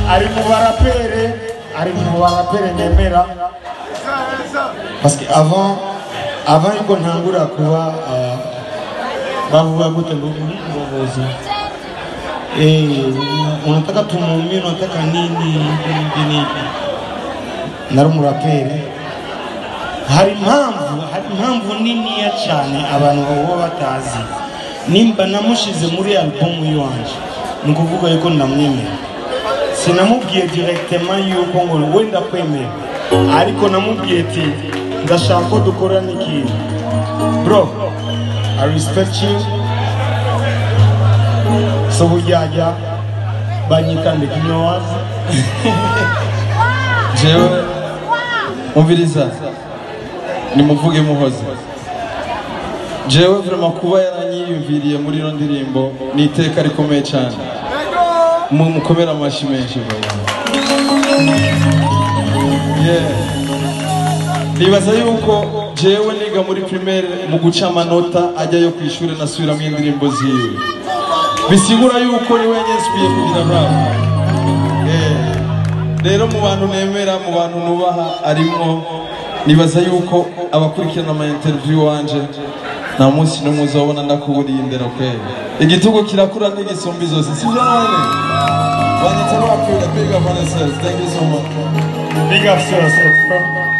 ari mu barapere nemera parce que avant yuko ntangura kuba bavuga gute ngo umuyobozi unataka tumuumie unataka nini nari umurapere hari impamvu nini ya cyane abantu baba batazi nimba namushize muri album yanje nukuvuga yuko ndamwemera sinamubwiye directement yuko ngo wenda kwemera ariko namubwiye ati ndashaka ko dukorana ikintu bro I respect you so bujyaja banyitande kinyowazi jewe umviriza nimuvuge muhoze jewe vraiment kuba yaranyiyumviriye muri ino ndirimbo ni iteka rikomeye cyane mukomera amashi menshi nibaza yuko jewe niga muri primaire mu guca amanota ajyayo ku ishuri nasubiramo indirimbo ziwe bisigura yuko ni wenyine nsubiye kugira rap rero mu bantu nemera mu bantu nubaha arimo nibaza yuko abakurikirana ama interview wanje nta munsi n'umwe uzabona ndakuburiye indero kweli igitugo kirakura nk'igisumbi zose sibyo none wanyitse no appeal big up on yourself thank you so much big up yourself